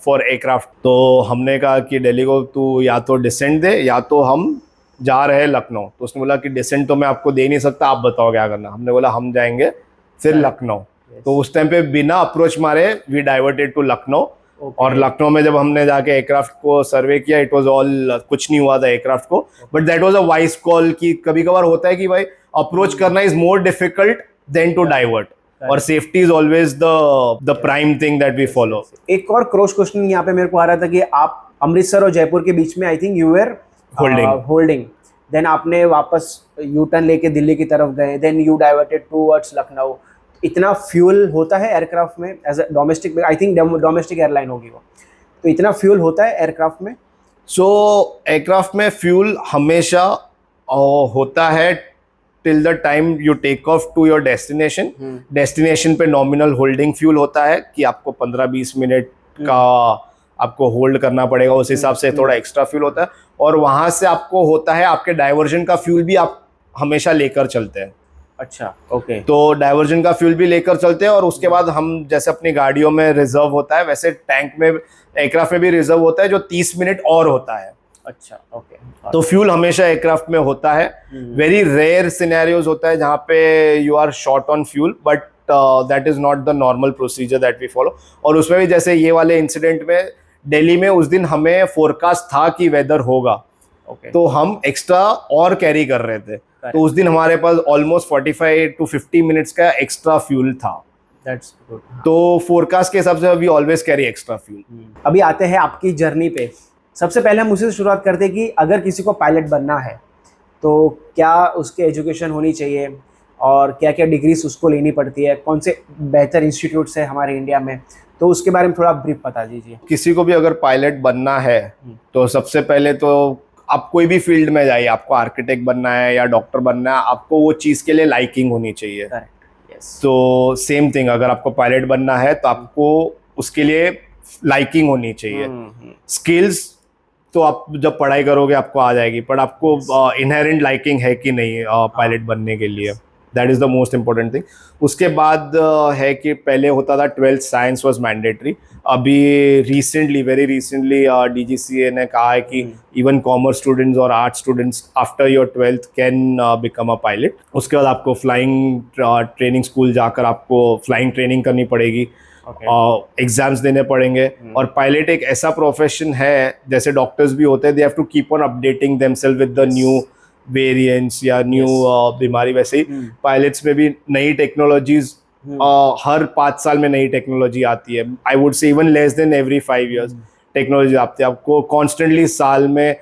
for aircraft. तो हमने कहा कि दिल्ली को तू या तो डिसेंट दे या तो हम जा रहे हैं लखनऊ। तो उसने बोला कि डिसेंट तो मैं आपको दे नहीं सकता, आप बताओ क्या करना। हमने बोला हम जाएंगे फिर लखनऊ। तो उस टाइम पे बिना अप्रोच मारे वी डाइवर्टेड टू लखनऊ। और लखनऊ में जब हमने जाके एयरक्राफ्ट को सर्वे किया, इट वाज ऑल, कुछ नहीं हुआ था एयरक्राफ्ट को, but that was a wise call. कि कभी कभार होता है कि भाई अप्रोच करना is more difficult than to divert, और safety is always the prime thing that we follow. एक और क्रॉस क्वेश्चन यहाँ पे मेरे को आ रहा था कि आप अमृतसर और जयपुर के बीच में I think you were holding, then आपने वापस यू टर्न लेके दिल्ली की तरफ गए, then you diverted towards Lucknow. इतना फ्यूल होता है एयरक्राफ्ट में as a domestic, I think domestic airline होगी वो, तो इतना फ्यूल होता है एयरक्राफ्ट में? सो एयरक्राफ्ट में फ्यूल हमेशा होता है till the time you take off to your destination. Destination पे नॉमिनल होल्डिंग फ्यूल होता है कि आपको 15-20 मिनट का आपको होल्ड करना पड़ेगा, उस हिसाब से थोड़ा एक्स्ट्रा फ्यूल होता है। और वहां से आपको होता है आपके डाइवर्जन का फ्यूल भी आप हमेशा लेकर चलते हैं। अच्छा, ओके। तो डाइवर्जन का फ्यूल भी लेकर चलते हैं, और उसके बाद हम जैसे अपनी गाड़ियों में रिजर्व होता है वैसे टैंक में एयरक्राफ्ट में भी रिजर्व होता है, जो 30 मिनट और होता है। अच्छा, ओके। तो फ्यूल हमेशा एयरक्राफ्ट में होता है। वेरी रेयर सिनेरियोज होता है जहाँ पे you are short on fuel, but that is not the normal procedure that we follow. और उसमें भी जैसे ये वाले इंसिडेंट में दिल्ली में उस दिन हमें फोरकास्ट था कि वेदर होगा, तो हम एक्स्ट्रा और कैरी कर रहे थे। तो उस दिन हमारे पास ऑलमोस्ट 45 to 50 मिनट्स का एक्स्ट्रा फ्यूल था। That's good. तो फोरकास्ट के हिसाब से we always carry extra fuel. अभी आते हैं आपकी जर्नी पे। सबसे पहले हम उसी से शुरुआत करते हैं कि अगर किसी को पायलट बनना है तो क्या उसके एजुकेशन होनी चाहिए, और क्या क्या डिग्रीज उसको लेनी पड़ती है, कौन से बेहतर इंस्टीट्यूट्स है हमारे इंडिया में, तो उसके बारे में थोड़ा ब्रीफ बता दीजिए। किसी को भी अगर पायलट बनना है तो सबसे पहले तो आप कोई भी फील्ड में जाइए, आपको आर्किटेक्ट बनना है या डॉक्टर बनना है, आपको वो चीज़ के लिए लाइकिंग होनी चाहिए। तो सेम थिंग, अगर आपको पायलट बनना है तो आपको उसके लिए लाइकिंग होनी चाहिए। स्किल्स तो आप जब पढ़ाई करोगे आपको आ जाएगी, पर आपको इनहेरेंट लाइकिंग है कि नहीं पायलट बनने के लिए, that is the most important thing. उसके बाद है कि पहले होता था 12th साइंस वाज मैंडेटरी। अभी रिसेंटली, वेरी रिसेंटली DGCA ने कहा है कि इवन कॉमर्स स्टूडेंट्स और art students after your 12th can become a pilot. उसके बाद आपको फ्लाइंग ट्रेनिंग स्कूल जाकर आपको फ्लाइंग ट्रेनिंग करनी पड़ेगी, एग्जाम्स देने पड़ेंगे। और पायलट एक ऐसा प्रोफेशन है, जैसे डॉक्टर्स भी होते हैं, they have to keep on updating themselves with the new variants या न्यू बीमारी। वैसे ही पायलट्स में भी नई टेक्नोलॉजीज हर 5 साल में नई टेक्नोलॉजी आती है। I would say even less than every 5 years technology आती है। आपको कॉन्स्टेंटली साल में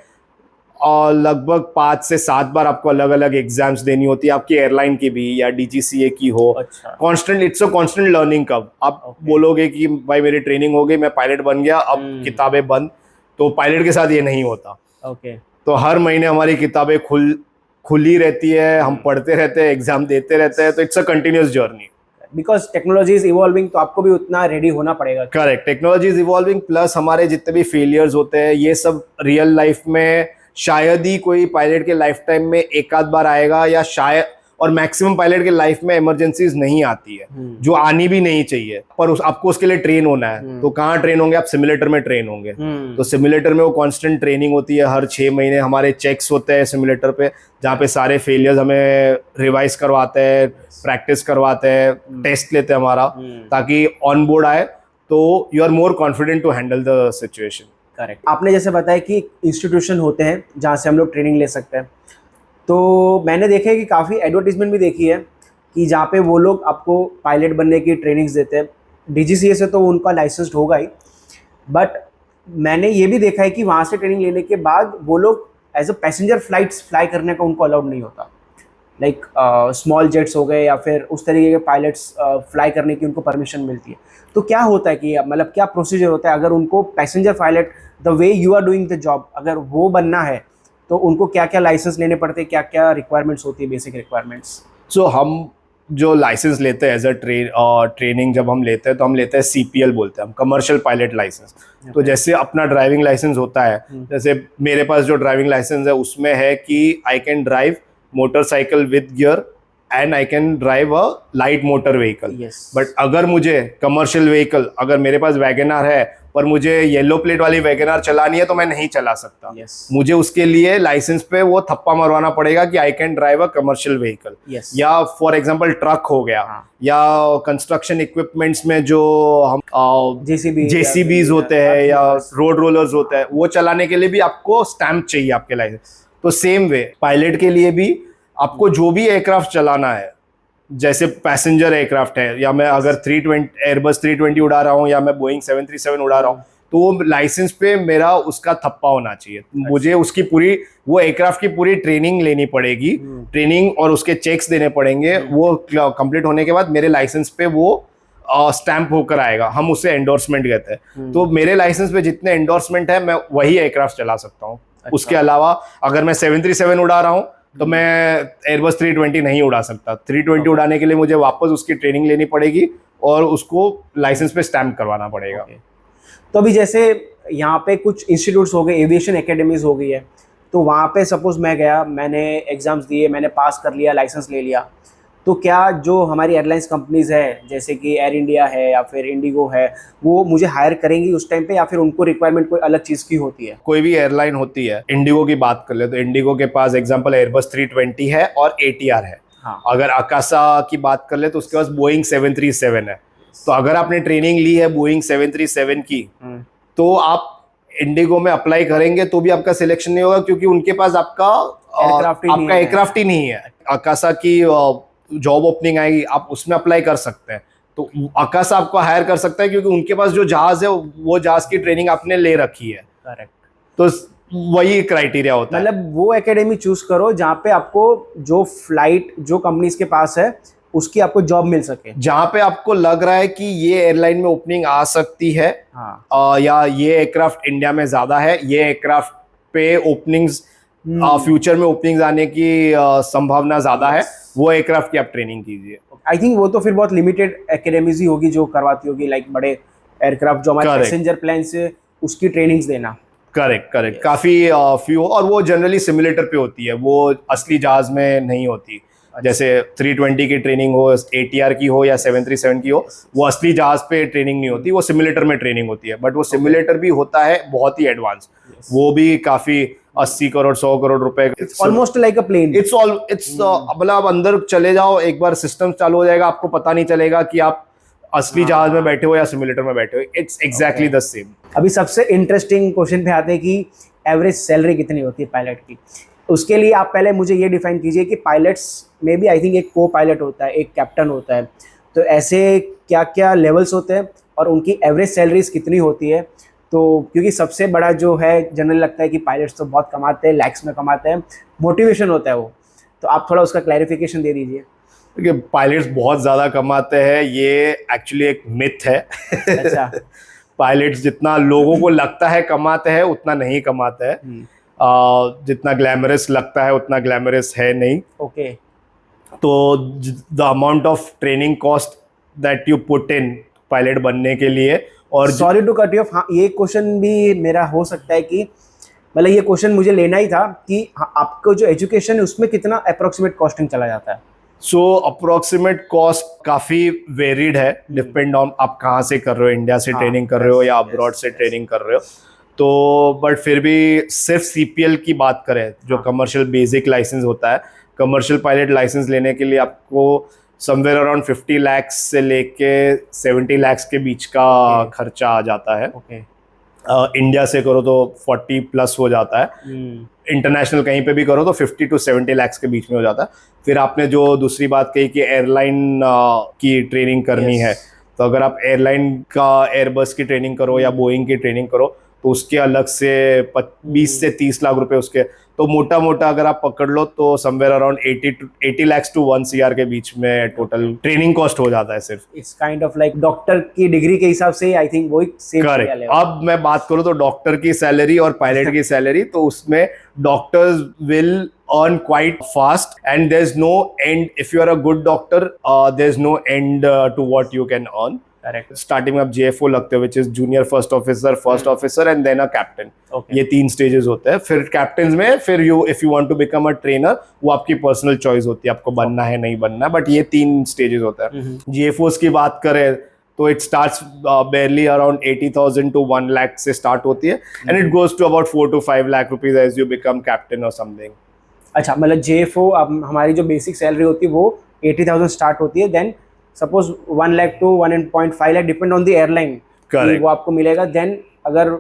लगभग 5 से 7 बार आपको अलग अलग एग्जाम्स देनी होती है, आपकी एयरलाइन की भी या DGCA की हो। Constant, it's a constant learning curve. आप बोलोगे कि भाई मेरी ट्रेनिंग हो गई, मैं पायलट बन गया, अब किताबें बंद, तो पायलट के साथ ये नहीं होता। तो हर महीने हमारी किताबें खुली रहती है, हम पढ़ते रहते हैं, एग्जाम देते रहते हैं। तो it's a continuous journey, because technology is evolving, तो आपको भी उतना रेडी होना पड़ेगा। Correct, technology is evolving, plus हमारे जितने भी फेलियर्स होते हैं ये सब रियल लाइफ में शायद ही कोई पायलट के लाइफ टाइम में एक आध बार आएगा, या शायद, और मैक्सिमम पायलट के लाइफ में इमरजेंसीज नहीं आती है, जो आनी भी नहीं चाहिए, पर आपको उसके लिए ट्रेन होना है। तो कहाँ ट्रेन होंगे आप? सिमुलेटर में ट्रेन होंगे। तो सिमुलेटर में वो कांस्टेंट ट्रेनिंग होती है, हर 6 महीने हमारे चेक्स होते हैं सिमुलेटर पे, जहाँ पे सारे फेलियर्स हमें रिवाइज करवाते हैं, प्रैक्टिस करवाते हैं, टेस्ट लेते हैं हमारा, ताकि ऑन बोर्ड आए तो you are more confident to handle the situation. Correct. आपने जैसे बताया कि इंस्टीट्यूशन होते हैं जहाँ से हम लोग ट्रेनिंग ले सकते हैं, तो मैंने देखा है कि काफ़ी एडवर्टीजमेंट भी देखी है कि जहाँ पे वो लोग आपको पायलट बनने की ट्रेनिंग्स देते हैं। DGCA से तो उनका लाइसेंस्ड होगा ही, बट मैंने ये भी देखा है कि वहाँ से ट्रेनिंग लेने के बाद वो लोग as a passenger flights fly करने का उनको अलाउड नहीं होता। लाइक स्मॉल जेट्स हो गए या फिर उस तरीके के पायलट्स फ्लाई करने की उनको परमिशन मिलती है। तो क्या होता है कि मतलब क्या प्रोसीजर होता है अगर उनको passenger pilot, the way you are doing the job, अगर वो बनना है तो उनको क्या क्या लाइसेंस लेने पड़ते हैं, क्या क्या रिक्वायरमेंट्स होती है, बेसिक रिक्वायरमेंट्स? सो हम जो लाइसेंस लेते हैं एज अ ट्रेनिंग जब हम लेते हैं तो हम लेते हैं CPL बोलते हैं हम, कमर्शियल पायलट लाइसेंस। तो जैसे अपना ड्राइविंग लाइसेंस होता है, जैसे मेरे पास जो ड्राइविंग लाइसेंस है उसमें है कि I can drive motorcycle with gear and I can drive a light motor vehicle. But अगर मुझे कमर्शियल व्हीकल, अगर मेरे पास वैगनआर है पर मुझे येलो प्लेट वाली वैगनआर चलानी है तो मैं नहीं चला सकता। मुझे उसके लिए लाइसेंस पे वो थप्पा मरवाना पड़ेगा कि I can drive a commercial vehicle. या फॉर एग्जांपल ट्रक हो गया, या कंस्ट्रक्शन इक्विपमेंट्स में जो हम JCBs होते हैं या रोड रोलर्स होते हैं, वो चलाने के लिए भी आपको स्टैंप चाहिए आपके लाइसेंस। तो सेम वे पायलट के लिए भी आपको जो भी एयरक्राफ्ट चलाना है, जैसे पैसेंजर एयरक्राफ्ट है, या मैं अगर 320 एयरबस 320 उड़ा रहा हूँ या मैं बोइंग 737 उड़ा रहा हूँ, तो वो लाइसेंस पे मेरा उसका थप्पा होना चाहिए। मुझे उसकी पूरी, वो एयरक्राफ्ट की पूरी ट्रेनिंग लेनी पड़ेगी, ट्रेनिंग और उसके चेक्स देने पड़ेंगे। वो कंप्लीट होने के बाद मेरे लाइसेंस पे वो स्टैंप होकर आएगा, हम उसे एंडोर्समेंट कहते हैं। तो मेरे लाइसेंस पे जितने एंडोर्समेंट है मैं वही एयरक्राफ्ट चला सकता हूँ। उसके अलावा अगर मैं 737 उड़ा रहा हूँ तो मैं एयरबस 320 नहीं उड़ा सकता। 320 उड़ाने के लिए मुझे वापस उसकी ट्रेनिंग लेनी पड़ेगी और उसको लाइसेंस पे स्टैंप करवाना पड़ेगा। तो अभी जैसे यहाँ पे कुछ इंस्टीट्यूट्स हो गए, एविएशन एकेडमीज हो गई है, तो वहाँ पे सपोज मैं गया, मैंने एग्जाम्स दिए, मैंने पास कर लिया, लाइसेंस ले लिया, तो क्या जो हमारी एयरलाइंस कंपनीज है जैसे कि एयर इंडिया है या फिर इंडिगो है, वो मुझे हायर करेंगी उस टाइम पे, या फिर उनको रिक्वायरमेंट कोई अलग चीज़ की होती है? कोई भी एयरलाइन होती है, इंडिगो की बात कर ले तो इंडिगो के पास एग्जांपल एयरबस 320 है और ATR है। अगर आकाशा की बात कर ले तो उसके पास बोइंग 737 है। तो अगर आपने ट्रेनिंग ली है बोइंग 737 की, तो आप इंडिगो में अप्लाई करेंगे तो भी आपका सिलेक्शन नहीं होगा, क्योंकि उनके पास आपका एयरक्राफ्ट ही नहीं है। आकाशा की जॉब ओपनिंग आएगी, आप उसमें अप्लाई कर सकते हैं, तो आकाशा आपको हायर कर सकता है, क्योंकि उनके पास जो जहाज है वो जहाज की ट्रेनिंग आपने ले रखी है। करेक्ट। तो वही क्राइटेरिया होता है। मतलब वो एकेडमी चूज करो जहाँ पे आपको जो फ्लाइट जो कंपनीज के पास है उसकी आपको जॉब मिल सके, जहाँ पे आपको लग रहा है कि ये एयरलाइन में ओपनिंग आ सकती है। या ये एयरक्राफ्ट इंडिया में ज्यादा है, ये एयरक्राफ्ट पे ओपनिंग्स फ्यूचर में ओपनिंग्स आने की संभावना ज्यादा है, वो एयरक्राफ्ट की आप ट्रेनिंग कीजिए। आई थिंक वो तो फिर बहुत लिमिटेड एकेडमीज ही होगी जो करवाती होगी, लाइक बड़े एयरक्राफ्ट जो हमारे पैसेंजर प्लेन से उसकी ट्रेनिंग्स देना। करेक्ट। काफी फ्यू, और वो जनरली सिमुलेटर पे होती है, वो असली जहाज में नहीं होती। जैसे 320 की ट्रेनिंग हो, ATR की हो या 737 की हो, वो असली जहाज पे ट्रेनिंग नहीं होती, वो सिमुलेटर में ट्रेनिंग होती है। बट वो सिमुलेटर भी होता है बहुत ही एडवांस, वो भी काफी 80 करोड़ 100 करोड़ रुपए, almost like a plane. It's मतलब आप अंदर चले जाओ, एक बार सिस्टम चालू हो जाएगा, आपको पता नहीं चलेगा कि आप असली जहाज में बैठे हो या सिमुलेटर में बैठे हो। It's exactly the same. अभी सबसे इंटरेस्टिंग क्वेश्चन पे आते हैं कि एवरेज सैलरी कितनी होती है पायलट की। उसके लिए आप पहले मुझे ये डिफाइन कीजिए कि पायलट्स में भी आई थिंक एक को पायलट होता है, एक कैप्टन होता है, तो ऐसे क्या क्या लेवल्स होते हैं और उनकी एवरेज सैलरीज कितनी होती है? तो क्योंकि सबसे बड़ा जो है जनरल लगता है कि पायलट्स तो बहुत कमाते हैं, लैक्स में कमाते हैं, मोटिवेशन होता है वो, तो आप थोड़ा उसका क्लैरिफिकेशन दे दीजिए। देखिए, पायलट्स बहुत ज़्यादा कमाते हैं, ये एक्चुअली एक मिथ है। अच्छा। पायलट्स जितना लोगों को लगता है कमाते हैं उतना नहीं कमाते हैं। जितना ग्लैमरस लगता है उतना ग्लैमरस है नहीं। ओके। तो the amount of training cost that you put in pilot बनने के लिए, और sorry to cut you off, हाँ ये क्वेश्चन भी मेरा हो सकता है कि मतलब ये क्वेश्चन मुझे लेना ही था कि आपको जो एजुकेशन है उसमें कितना अप्रोक्सीमेट कॉस्टिंग चला जाता है? सो अप्रोक्सीमेट कॉस्ट काफ़ी वेरिड है, डिपेंड ऑन आप कहाँ से कर रहे हो, इंडिया से ट्रेनिंग कर रहे हो या अब्रॉड से ट्रेनिंग कर रहे हो। तो बट फिर भी सिर्फ CPL की बात करें, जो कमर्शियल बेसिक लाइसेंस होता है, कमर्शियल पायलट लाइसेंस लेने के लिए आपको समवेयर अराउंड 50 लाख से लेके 70 लाख के बीच का खर्चा आ जाता है। इंडिया से करो तो 40 प्लस हो जाता है, इंटरनेशनल कहीं पे भी करो तो 50 to 70 लाख के बीच में हो जाता है। फिर आपने जो दूसरी बात कही कि एयरलाइन की ट्रेनिंग करनी है, तो अगर आप एयरलाइन का एयरबस की ट्रेनिंग करो या बोइंग की ट्रेनिंग करो तो उसके अलग से 20 से 30 लाख रुपए उसके। तो मोटा मोटा अगर आप पकड़ लो तो somewhere around 80 lakhs to 1 CR के बीच में टोटल ट्रेनिंग कॉस्ट हो जाता है सिर्फ। It's kind of like doctor की डिग्री के हिसाब से आई थिंक वो सेम करेक्ट। अब मैं बात करूं तो डॉक्टर की सैलरी और पायलट की सैलरी, तो उसमें doctors will earn quite fast and there's no end. If you are a good doctor, there's no end to what you can earn. करेक्ट। स्टार्टिंग में आप JFO लगते हो, which is junior first officer, first officer and then a captain. Okay. ये 3 stages होते हैं। फिर captain में फिर you if you want to become a trainer, वो आपकी पर्सनल चॉइस होती है, आपको बनना है नहीं बनना है, बट ये 3 स्टेजेस होता है। JFOs की बात करें तो it starts barely around 80,000 to 1 lakh से स्टार्ट होती है and it goes to about 4 to 5 lakh rupees as you become captain और समथिंग। अच्छा, मतलब JFO अब हमारी जो बेसिक सैलरी होती है वो 80,000 स्टार्ट होती है, then suppose 1 lakh to 1.5 lakh depend on the airline, वो आपको मिलेगा। देन अगर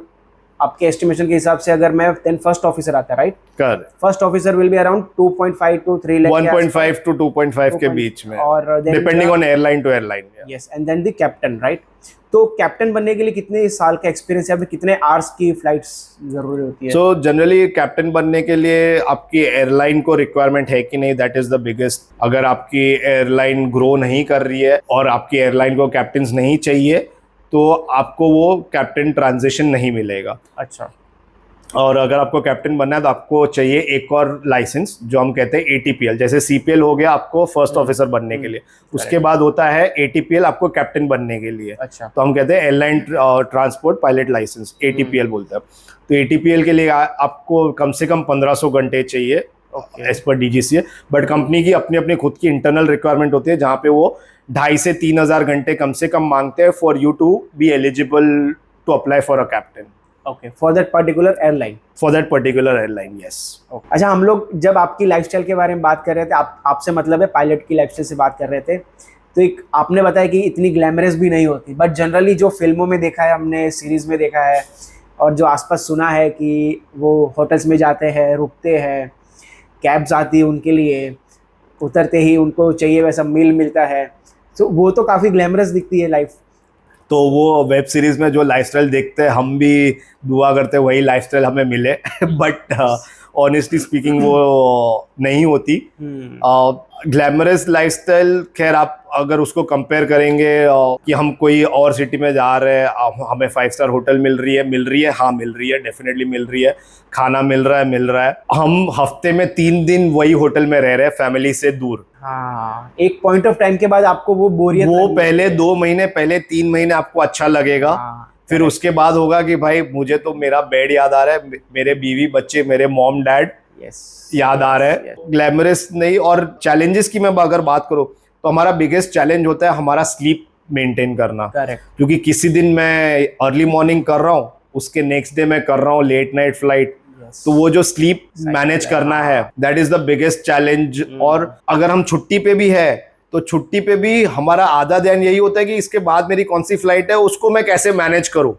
आपके एस्टिमेशन के हिसाब से अगर मैं देन फर्स्ट ऑफिसर आता है, right? Correct. First officer will be around 2.5 to 3 lakh, 1.5 to 2.5 के बीच में, और depending on airline to airline. Yes, and then the captain, right? तो कैप्टन बनने के लिए कितने साल का एक्सपीरियंस या फिर कितने आवर्स की फ्लाइट्स जरूरी होती है? सो जनरली कैप्टन बनने के लिए आपकी एयरलाइन को रिक्वायरमेंट है कि नहीं, दैट इज द बिगेस्ट। अगर आपकी एयरलाइन ग्रो नहीं कर रही है और आपकी एयरलाइन को कैप्टन्स नहीं चाहिए तो आपको वो कैप्टन ट्रांजिशन नहीं मिलेगा। अच्छा। और अगर आपको कैप्टन बनना है तो आपको चाहिए एक और लाइसेंस जो हम कहते हैं ATPL। जैसे CPL हो गया आपको फर्स्ट ऑफिसर बनने के लिए, उसके बाद होता है ATPL आपको कैप्टन बनने के लिए। अच्छा। तो हम कहते हैं airline transport pilot licence, ATPL बोलते हैं। तो ATPL के लिए आपको कम से कम 1500 घंटे चाहिए as per DGCA, but company की अपनी अपनी खुद की इंटरनल रिक्वायरमेंट होती है जहाँ पे वो 2,500 से 3,000 घंटे कम से कम मांगते हैं for you to be eligible to apply for a captain. Okay, for that particular airline. For that particular airline, yes. अच्छा, हम लोग जब आपकी लाइफस्टाइल के बारे में बात कर रहे थे, आपसे मतलब है पायलट की लाइफस्टाइल से बात कर रहे थे, तो एक आपने बताया कि इतनी ग्लैमरस भी नहीं होती, बट जनरली जो फिल्मों में देखा है हमने, सीरीज में देखा है और जो आसपास सुना है कि वो होटल्स में जाते हैं, रुकते हैं, कैब्स आती है उनके लिए, उतरते ही उनको चाहिए वैसा मील मिलता है, तो वो तो काफ़ी ग्लैमरस दिखती है लाइफ। तो वो वेब सीरीज में जो लाइफस्टाइल देखते हैं हम भी दुआ करते हैं वही लाइफस्टाइल हमें मिले, बट ऑनेस्टली स्पीकिंग वो नहीं होती। ग्लैमरस लाइफस्टाइल, खैर आप अगर उसको कंपेयर करेंगे कि हम कोई और सिटी में जा रहे हैं, हमें 5 स्टार होटल मिल रही है, हाँ मिल रही है, डेफिनेटली मिल रही है, खाना मिल रहा है, हम हफ्ते में 3 दिन वही होटल में रह रहे हैं फैमिली से दूर। हाँ, एक पॉइंट ऑफ टाइम के बाद आपको वो बोरियत, वो पहले 2 महीने, पहले 3 महीने आपको अच्छा लगेगा। हाँ, फिर उसके बाद होगा कि भाई मुझे तो मेरा बेड याद आ रहा है, मेरे बीवी बच्चे, मेरे मॉम डैड याद आ रहा है। ग्लैमरस नहीं। और चैलेंजेस की मैं अगर बात करूं तो हमारा बिगेस्ट चैलेंज होता है हमारा स्लीप मेंटेन करना। क्योंकि किसी दिन मैं अर्ली मॉर्निंग कर रहा हूँ, उसके नेक्स्ट डे मैं कर रहा हूँ लेट नाइट फ्लाइट, तो वो जो स्लीप मैनेज करना है, that is the biggest challenge. और अगर हम छुट्टी पे भी है तो छुट्टी पे भी हमारा आधा ध्यान यही होता है कि इसके बाद मेरी कौन सी फ्लाइट है, उसको मैं कैसे मैनेज करूं।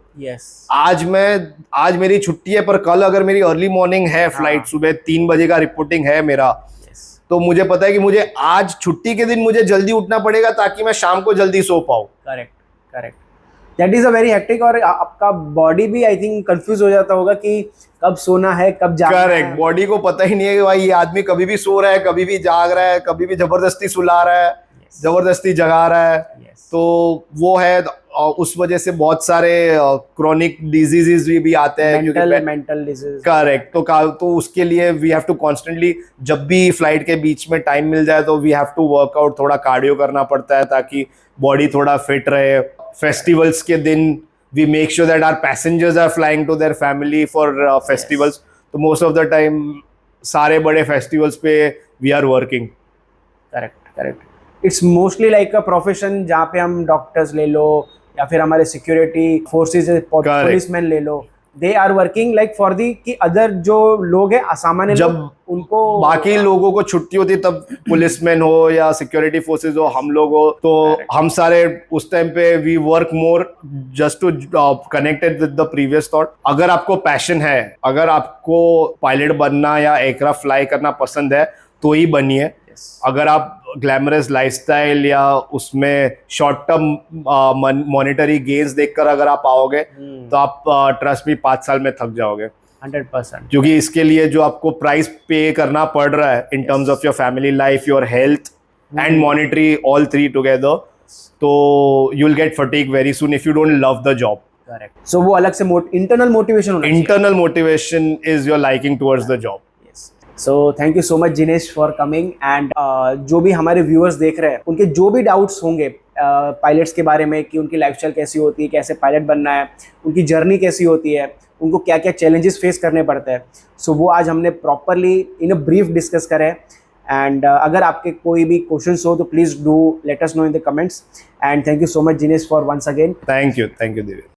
आज मेरी छुट्टी है पर कल अगर मेरी अर्ली मॉर्निंग है फ्लाइट, सुबह 3 बजे का रिपोर्टिंग है मेरा, तो मुझे पता है कि मुझे आज छुट्टी के दिन मुझे जल्दी उठना पड़ेगा ताकि मैं शाम को जल्दी सो पाऊं। Correct. That is a very hectic. और आपका बॉडी भी आई थिंक कंफ्यूज हो जाता होगा कि कब सोना है, कब जागना है। करेक्ट। बॉडी को पता ही नहीं है कि भाई ये आदमी कभी भी सो रहा है, कभी भी जाग रहा है, कभी भी जबरदस्ती सुला रहा है, जबरदस्ती जगा रहा है। तो वो है, उस वजह से बहुत सारे क्रॉनिक डिजीजेस भी आते हैं, मेंटल डिजीज। करेक्ट। तो उसके लिए वी हैव टू कॉन्स्टेंटली, जब भी फ्लाइट के बीच में टाइम मिल जाए तो वी हैव टू वर्कआउट, थोड़ा कार्डियो करना पड़ता है ताकि बॉडी थोड़ा फिट रहे। फेस्टिवल्स के दिन we make sure that our passengers are flying to their family for festivals. तो most of the time सारे बड़े festivals पे we are working. Correct. It's mostly like a profession जहाँ पे हम डॉक्टर्स ले लो या फिर हमारे सिक्योरिटी फोर्सेस, पुलिसमैन ले लो, they are working like for the कि अदर जो लोग हैं असामान्य, जब उनको बाकी लोगों को छुट्टी होती तब पुलिसमैन हो या सिक्योरिटी फोर्सेस हो, हम लोग हो, तो हम सारे उस टाइम पे we work more just to connected with the previous thought. अगर आपको पैशन है, अगर आपको पायलट बनना या एयरक्राफ्ट फ्लाई करना पसंद है तो ही बनिए। अगर आप ग्लैमरस लाइफस्टाइल या उसमें शॉर्ट टर्म मॉनेटरी गेन्स देखकर अगर आप आओगे तो आप ट्रस्ट मी 5 साल में थक जाओगे 100%। क्योंकि इसके लिए जो आपको प्राइस पे करना पड़ रहा है in terms of your family life, your health and monetary, all three together, तो you will get fatigue very soon if you don't love the job. Correct. So वो अलग से इंटरनल मोटिवेशन होना चाहिए। Internal motivation is your liking towards the job. So thank you so much Jinesh for coming and जो भी हमारे viewers देख रहे हैं उनके जो भी डाउट्स होंगे पायलट्स के बारे में कि उनकी लाइफस्टाइल कैसी होती है, कैसे पायलट बनना है, उनकी जर्नी कैसी होती है, उनको क्या क्या चैलेंजेस फेस करने पड़ते हैं, सो वो आज हमने properly in a brief discuss करें। एंड अगर आपके कोई भी क्वेश्चंस हो तो please do let us know in the comments and thank you so much Jinesh for once again. Thank you Divya.